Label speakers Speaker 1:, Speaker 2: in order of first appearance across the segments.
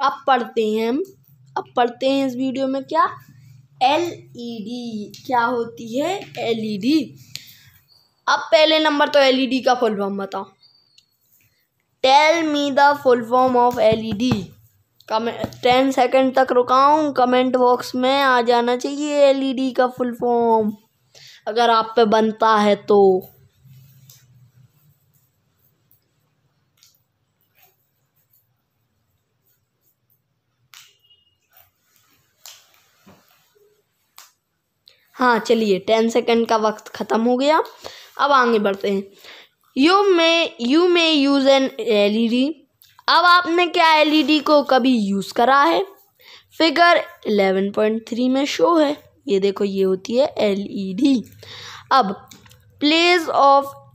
Speaker 1: अब पढ़ते हैं इस वीडियो में क्या LED क्या होती है LED। अब पहले नंबर तो LED का फुल फॉर्म बताओ। Tell me the full form of LED। 10 second तक रुकाऊं, कमेंट बॉक्स में आ जाना चाहिए LED का फुल फॉर्म अगर आप पे बनता है तो। हाँ चलिए 10 सेकंड का वक्त ख़त्म हो गया। अब आगे बढ़ते हैं। You may use an LED। अब आपने क्या LED को कभी यूज़ करा है? फिगर 11.3 में शो है। ये देखो, ये होती है LED। अब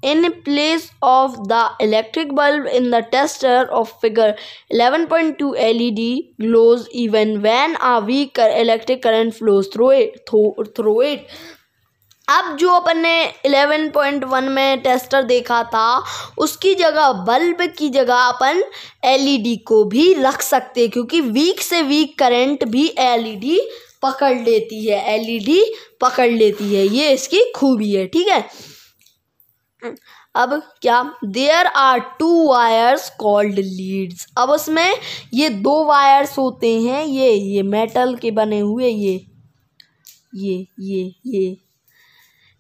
Speaker 1: in place of the electric bulb in the tester of figure 11.2 LED glows even when a weak electric current flows through it। अब जो अपन ने 11.1 में टेस्टर देखा था उसकी जगह, बल्ब की जगह अपन LED को भी रख सकते हैं, क्योंकि वीक से वीक करंट भी LED पकड़ लेती है। ये इसकी खूबी है, ठीक है। अब क्या, there are 2 wires called leads. अब उसमें ये 2 वायर्स होते हैं, ये मेटल के बने हुए, ये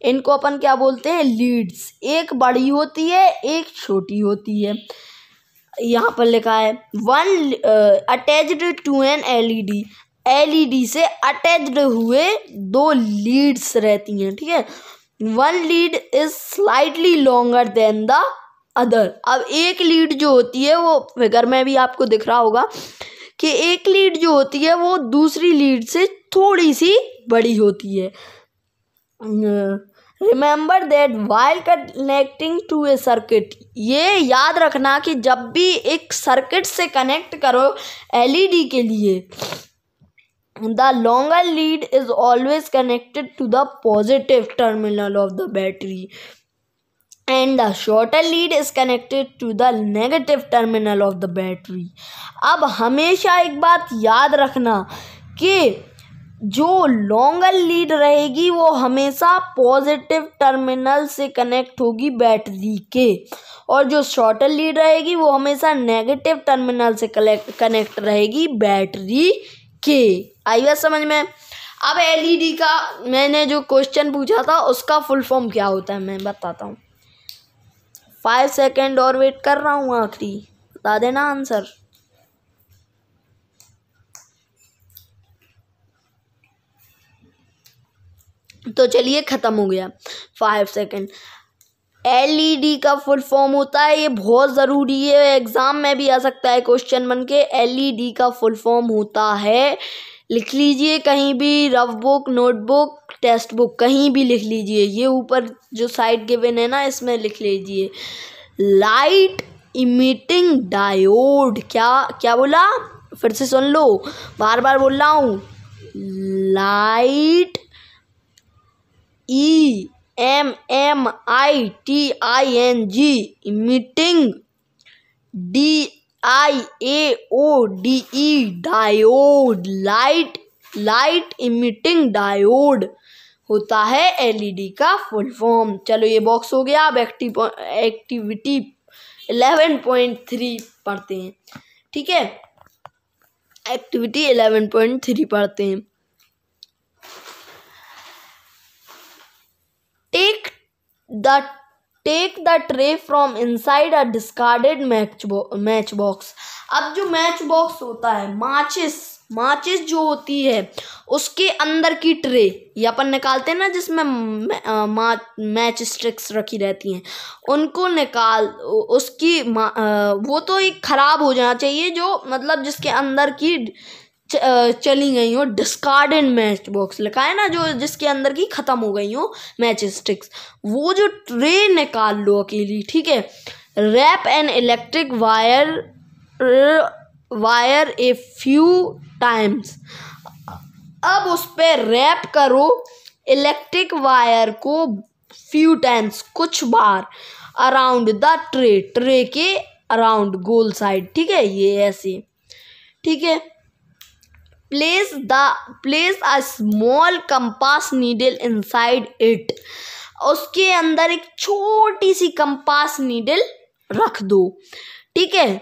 Speaker 1: इनको अपन क्या बोलते हैं? लीड्स। एक बड़ी होती है, एक छोटी होती है। यहाँ पर लिखा है one attached to an LED से अटैच्ड हुए 2 लीड्स रहती हैं, ठीक है। One lead is slightly longer than the other. अब एक लीड जो होती है वो फिगर में भी आपको दिख रहा होगा कि एक लीड जो होती है वो दूसरी लीड से थोड़ी सी बड़ी होती है। Remember that while connecting to a circuit. ये याद रखना कि जब भी एक सर्किट से कनेक्ट करो LED के लिए, the longer lead is always connected to the positive terminal of the battery and the shorter lead is connected to the negative terminal of the battery। अब हमेशा एक बात याद रखना कि जो लॉन्गर लीड रहेगी वो हमेशा पॉजिटिव टर्मिनल से कनेक्ट होगी बैटरी के, और जो शॉर्टर लीड रहेगी वो हमेशा नेगेटिव टर्मिनल से कनेक्ट रहेगी बैटरी के। आई बात समझ में? अब LED का मैंने जो क्वेश्चन पूछा था उसका फुल फॉर्म क्या होता है मैं बताता हूँ। 5 सेकेंड और वेट कर रहा हूँ, आखिरी बता देना आंसर। तो चलिए ख़त्म हो गया 5 सेकेंड। LED का फुल फॉर्म होता है, ये बहुत ज़रूरी है, एग्ज़ाम में भी आ सकता है क्वेश्चन बन के। LED का फुल फॉर्म होता है, लिख लीजिए कहीं भी, rough book, notebook, text book, कहीं भी लिख लीजिए। ये ऊपर जो साइड गिवन है ना, इसमें लिख लीजिए लाइट इमिटिंग डायोड। क्या बोला? फिर से सुन लो, बार बार बोल रहा हूँ। Light EMMITING emitting DIAODE diode. Light emitting diode होता है LED का फुल फॉर्म। चलो ये बॉक्स हो गया। अब एक्टिविटी 11.3 पढ़ते हैं, ठीक है। एक्टिविटी 11.3 पढ़ते हैं। Take the tray from inside a discarded match box. अब जो मैच बॉक्स होता है, माचिस जो होती है उसके अंदर की ट्रे ये अपन निकालते हैं ना, जिसमें मैच स्टिक्स रखी रहती हैं, उनको निकाल उसकी वो तो एक ख़राब हो जाना चाहिए, जो मतलब जिसके अंदर की चली गई हो। डिस्कार्डेड मैच बॉक्स लिखा है ना, जो जिसके अंदर की ख़त्म हो गई हो मैच स्टिक्स, वो जो ट्रे निकाल लो अकेली, ठीक है। Wrap an electric wire a few times. अब उस पर रैप करो इलेक्ट्रिक वायर को फ्यू टाइम्स, कुछ बार, अराउंड द ट्रे के अराउंड, गोल साइड, ठीक है। ये ऐसे ठीक है। Place a small compass needle inside it, उसके अंदर एक छोटी सी कंपास नीडल रख दो, ठीक है।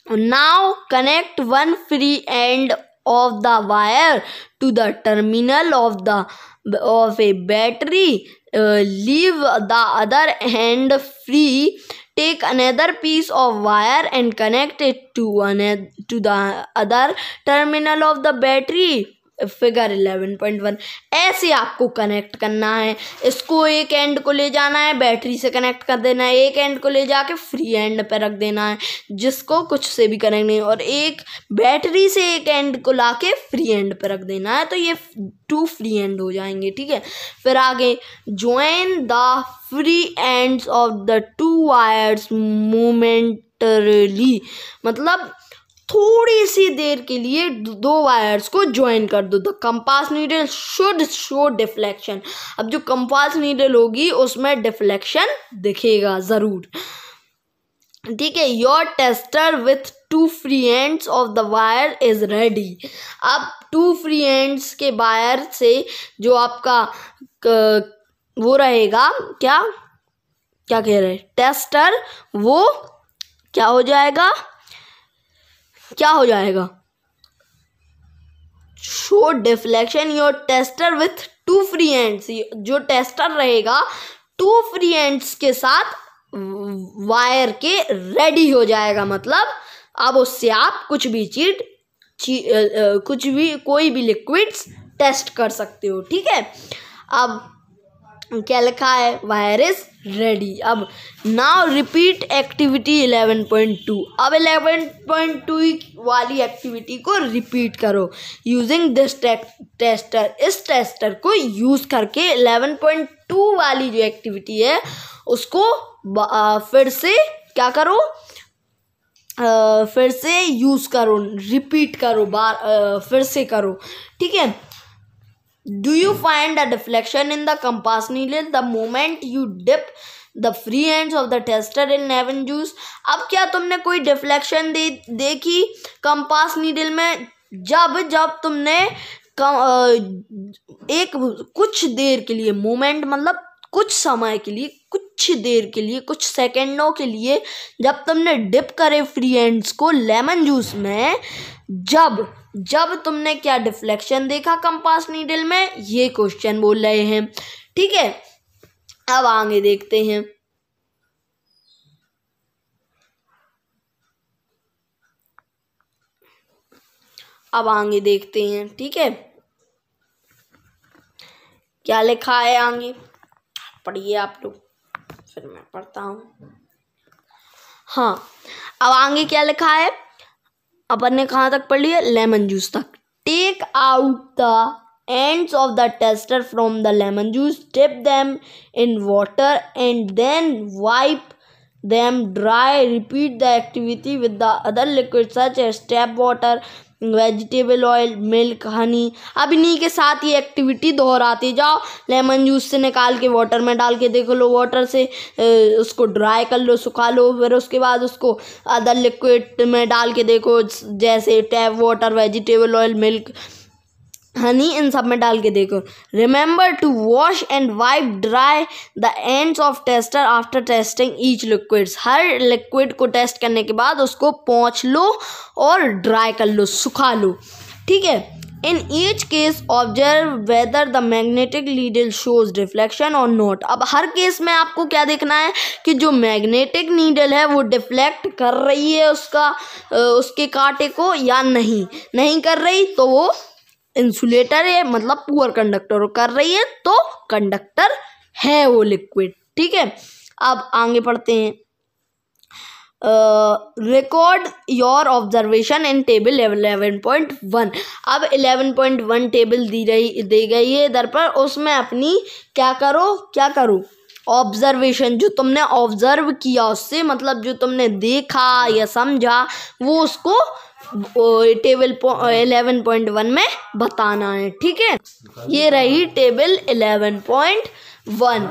Speaker 1: Now connect one free and of the wire to the terminal of a battery, leave the other hand free, take another piece of wire and connect it to the other terminal of the battery, figure 11.1। ऐसे आपको connect करना है, इसको एक and को ले जाना है, बैटरी से कनेक्ट कर देना है, एक एंड को ले जाके फ्री एंड पे रख देना है जिसको कुछ से भी कनेक्ट नहीं, और एक बैटरी से एक एंड को लाके फ्री एंड पे रख देना है, तो ये 2 फ्री एंड हो जाएंगे, ठीक है। फिर आगे join the free ends of the 2 wires momentarily, मतलब थोड़ी सी देर के लिए 2 वायर्स को ज्वाइन कर दो। The compass needle should show deflection, अब जो कंपास नीडल होगी उसमें डिफ्लेक्शन दिखेगा ज़रूर, ठीक है। Your tester with 2 free ends of the wire is ready, अब 2 फ्री एंड्स के वायर से जो आपका वो रहेगा, क्या कह रहे हैं, टेस्टर, वो क्या हो जाएगा, show deflection. Your tester with 2 free ends, जो टेस्टर रहेगा 2 फ्री एंड्स के साथ वायर के रेडी हो जाएगा, मतलब अब उससे आप कुछ भी कोई भी लिक्विड्स टेस्ट कर सकते हो, ठीक है। अब क्या लिखा है, वायर इज रेडी। अब नाउ रिपीट एक्टिविटी 11.2, अब 11.2 वाली एक्टिविटी को रिपीट करो यूजिंग दिस टेस्टर, इस टेस्टर को यूज करके 11.2 वाली जो एक्टिविटी है उसको फिर से क्या करो, फिर से यूज करो, रिपीट करो, फिर से करो, ठीक है। Do you find a deflection in the compass needle the moment you dip the free ends of the tester in lemon juice? अब क्या तुमने कोई डिफ्लेक्शन देखी कंपास नीडल में, जब तुमने एक कुछ देर के लिए, मोमेंट मतलब कुछ समय के लिए, कुछ देर के लिए, कुछ सेकेंडों के लिए जब तुमने डिप करे फ्री एंड्स को लेमन जूस में, जब तुमने क्या डिफ्लेक्शन देखा कंपास नीडल में, ये क्वेश्चन बोल रहे हैं, ठीक है। अब आगे देखते हैं, ठीक है, क्या लिखा है आगे, पढ़िए आप लोग, फिर मैं पढ़ता हूँ। हाँ, अब आगे क्या लिखा है, अपन ने कहाँ तक पढ़ लिया, लेमन जूस तक। Take out the ends of the tester from the lemon juice, dip them in water and then wipe them dry, repeat the activity with the other liquid such as tap water, vegetable oil, milk, honey. अब इन्हीं के साथ ये activity दोहराते जाओ। Lemon juice से निकाल के वाटर में डाल के देख लो, वाटर से उसको ड्राई कर लो, सुखा लो, फिर उसके बाद उसको अदर लिक्विड में डाल के देखो, जैसे tap water, vegetable oil, milk, honey, इन सब में डाल के देखो। Remember to wash and wipe dry the ends of tester after testing each liquids, हर लिक्विड को टेस्ट करने के बाद उसको पोंछ लो और ड्राई कर लो, सुखा लो, ठीक है। In each case observe whether the magnetic needle shows deflection और नॉट। अब हर केस में आपको क्या देखना है कि जो मैग्नेटिक नीडल है वो डिफ्लेक्ट कर रही है उसके कांटे को या नहीं कर रही, तो वो इंसुलेटर है, मतलब पुअर कंडक्टर, कर रही है तो कंडक्टर है वो लिक्विड, ठीक है। अब आगे पढ़ते हैं, record your observation in table 11.1। अब 11.1 टेबल दी गई है इधर पर, उसमें अपनी क्या करो ऑब्जर्वेशन, जो तुमने ऑब्जर्व किया उससे, मतलब जो तुमने देखा या समझा, वो उसको टेबल 11.1 में बताना है, ठीक है। ये रही टेबल 11.1,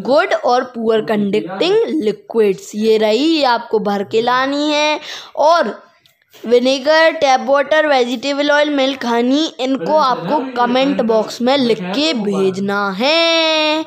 Speaker 1: गुड और पुअर कंडक्टिंग लिक्विड्स, ये रही, ये आपको भर के लानी है। और vinegar, tap water, vegetable oil, milk, Honey, इनको आपको कमेंट बॉक्स में लिख के भेजना है।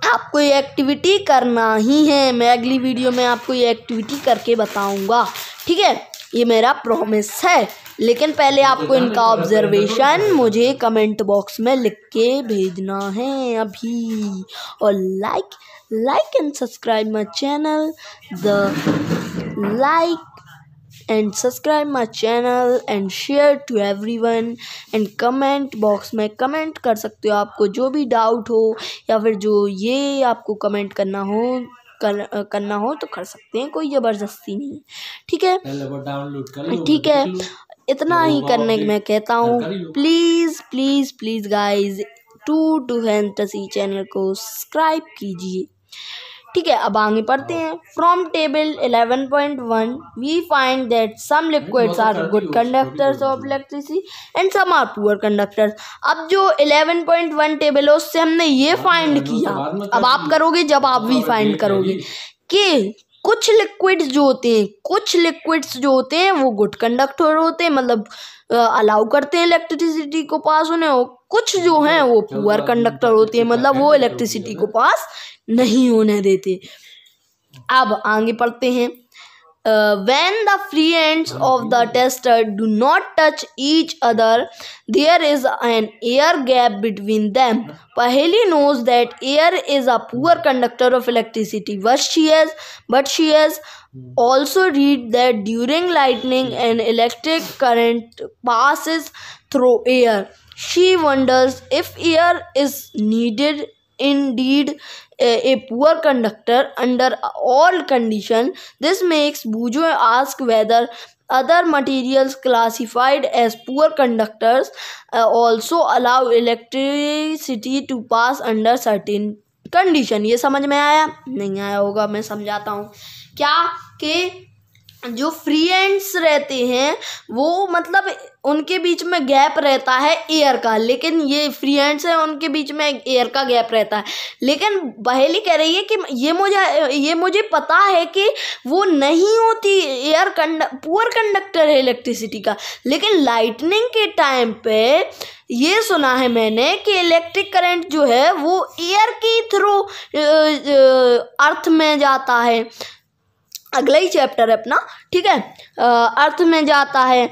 Speaker 1: आपको ये एक्टिविटी करना ही है। मैं अगली वीडियो में आपको ये एक्टिविटी करके बताऊंगा, ठीक है, ये मेरा प्रॉमिस है। लेकिन पहले आपको इनका ऑब्जर्वेशन मुझे कमेंट बॉक्स में लिख के भेजना है अभी। और like and subscribe my channel, and subscribe my channel and share to everyone and comment box में कमेंट कर सकते हो। आपको जो भी डाउट हो या फिर जो ये आपको कमेंट करना हो तो कर सकते हैं, कोई ज़बरदस्ती नहीं है, ठीक है। ठीक है, इतना ही करने मैं कहता हूँ। Please please please guys to fantasy channel को सब्सक्राइब कीजिए, ठीक है। अब आगे पढ़ते हैं। From table 11.1 we find that some liquids are good conductors of electricity and some are poor conductors. अब जो 11.1 टेबल है उससे हमने ये फाइंड किया, अब आप करोगे जब आप भी फाइंड करोगे कि कुछ लिक्विड्स जो होते हैं वो गुड कंडक्टर होते हैं, मतलब अलाउ करते हैं इलेक्ट्रिसिटी को पास होने, और कुछ जो हैं वो पुअर कंडक्टर होते हैं, मतलब वो इलेक्ट्रिसिटी को पास नहीं होने देते। अब आगे पढ़ते हैं। When the free ends of the tester do not touch each other, there is an air gap between them. Paheli knows that air is a poor conductor of electricity, but she has also read that during lightning an electric current passes through air. She wonders if air is indeed a poor conductor under all conditions. This makes Bujo ask whether other materials classified as poor conductors also allow electricity to pass under certain condition। ये समझ में आया? नहीं आया होगा, मैं समझाता हूँ। क्या कि जो फ्री एंड्स रहते हैं वो मतलब उनके बीच में गैप रहता है एयर का, लेकिन ये फ्री एंड्स है उनके बीच में एयर का गैप रहता है। लेकिन पहेली कह रही है कि ये मुझे पता है कि वो नहीं होती एयर पुअर कंडक्टर है इलेक्ट्रिसिटी का, लेकिन लाइटनिंग के टाइम पे ये सुना है मैंने कि इलेक्ट्रिक करंट जो है वो एयर के थ्रू अर्थ में जाता है। अगला ही चैप्टर है अपना, ठीक है। अर्थ में जाता है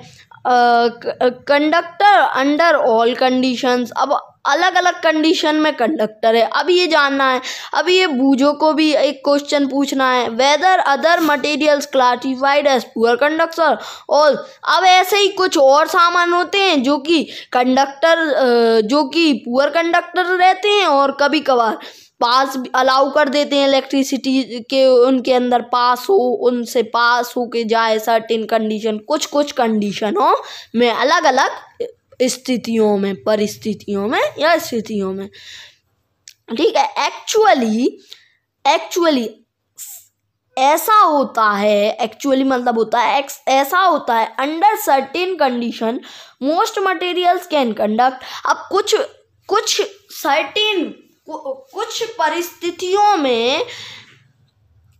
Speaker 1: कंडक्टर अंडर ऑल कंडीशंस। अब अलग अलग कंडीशन में कंडक्टर है। अब ये जानना है, अब ये बूझो को भी एक क्वेश्चन पूछना है, whether other materials classified as poor conductor. और अब ऐसे ही कुछ और सामान होते हैं जो कि पुअर कंडक्टर रहते हैं और कभी कभार पास अलाउ कर देते हैं इलेक्ट्रिसिटी के, उनके अंदर उनसे पास हो के जाए सर्टेन कंडीशन, कुछ कंडीशनों में, अलग अलग स्थितियों में, परिस्थितियों में या स्थितियों में, ठीक है। एक्चुअली ऐसा होता है, एक्चुअली मतलब होता है ऐसा होता है under certain condition most materials can conduct. अब कुछ परिस्थितियों में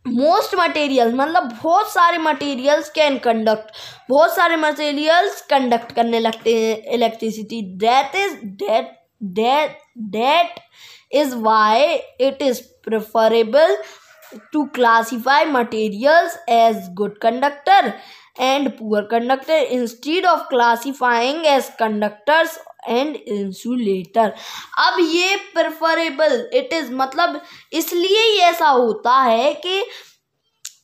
Speaker 1: मोस्ट मटेरियल मतलब बहुत सारे मटेरियल्स कैन कंडक्ट, बहुत सारे मटेरियल्स कंडक्ट करने लगते हैं electricity. That is why it is preferable to classify materials as good conductor and poor conductor instead of classifying as conductors and insulator. अब ये प्रेफरेबल इट इज मतलब इसलिए ही ऐसा होता है कि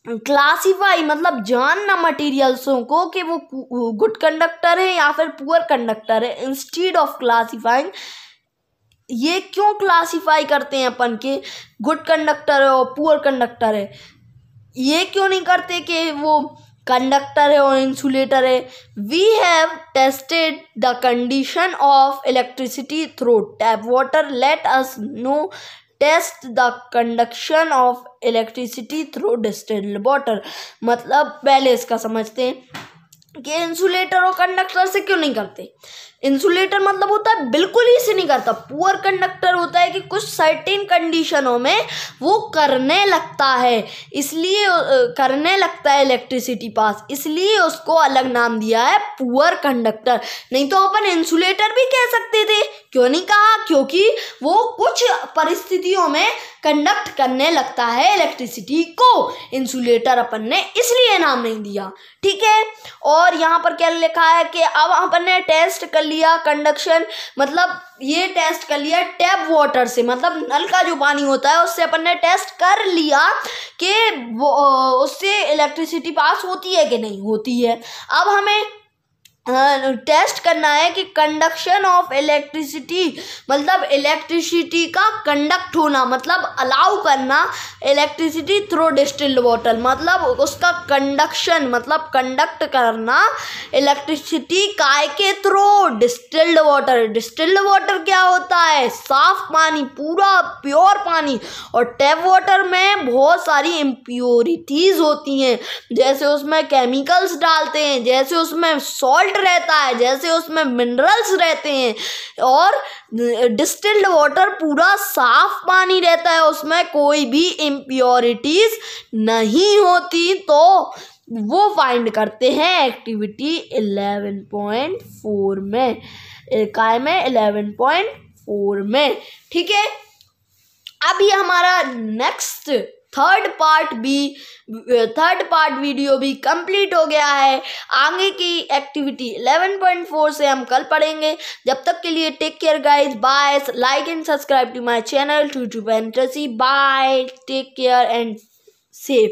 Speaker 1: क्लासीफाई मतलब जानना मटेरियल्सों को कि वो गुड कंडक्टर है या फिर पुअर कंडक्टर है, इंस्टीड ऑफ क्लासीफाइंग। ये क्यों क्लासीफाई करते हैं अपन के गुड कंडक्टर है और पुअर कंडक्टर है, ये क्यों नहीं करते कि वो कंडक्टर है और इंसुलेटर है। We have tested the condition of electricity through tap water, let us no test the conduction of electricity through distilled water. मतलब पहले इसका समझते हैं कि इंसुलेटर और कंडक्टर से क्यों नहीं करते। इंसुलेटर मतलब होता है बिल्कुल ही इसे नहीं करता। पुअर कंडक्टर होता है कि कुछ सर्टेन कंडीशनों में वो करने लगता है, इसलिए करने लगता है इलेक्ट्रिसिटी पास, इसलिए उसको अलग नाम दिया है पुअर कंडक्टर। नहीं तो अपन इंसुलेटर भी कह सकते थे, क्यों नहीं कहा? क्योंकि वो कुछ परिस्थितियों में कंडक्ट करने लगता है इलेक्ट्रिसिटी को। इंसुलेटर अपन ने इसलिए नाम नहीं दिया, ठीक है। और यहाँ पर क्या लिखा है कि अब अपन ने टेस्ट कर लिया कंडक्शन, मतलब ये टेस्ट कर लिया टैप वाटर से, मतलब नल का जो पानी होता है उससे अपन ने टेस्ट कर लिया कि वो उससे इलेक्ट्रिसिटी पास होती है कि नहीं होती है। अब हमें टेस्ट करना है कि कंडक्शन ऑफ इलेक्ट्रिसिटी, मतलब इलेक्ट्रिसिटी का कंडक्ट होना, मतलब अलाउ करना इलेक्ट्रिसिटी थ्रू डिस्टिल्ड वाटर, मतलब उसका कंडक्शन मतलब कंडक्ट करना इलेक्ट्रिसिटी काय के through? Distilled water. Distilled water क्या होता है? साफ पानी, पूरा प्योर पानी। और टैप वाटर में बहुत सारी इम्प्योरिटीज होती हैं, जैसे उसमें केमिकल्स डालते हैं, जैसे उसमें सॉल्ट रहता है, जैसे उसमें मिनरल्स रहते हैं। और डिस्टिल्ड वाटर पूरा साफ पानी रहता है, उसमें कोई भी इम्प्योरिटीज नहीं होती। तो वो फाइंड करते हैं एक्टिविटी 11.4 में, काय में 11.4 में, ठीक है। अब ये हमारा नेक्स्ट थर्ड पार्ट वीडियो भी कंप्लीट हो गया है। आगे की एक्टिविटी 11.4 से हम कल पढ़ेंगे। जब तक के लिए take care guys, bye. Like and subscribe to my channel to fantasy. Bye, take care and safe.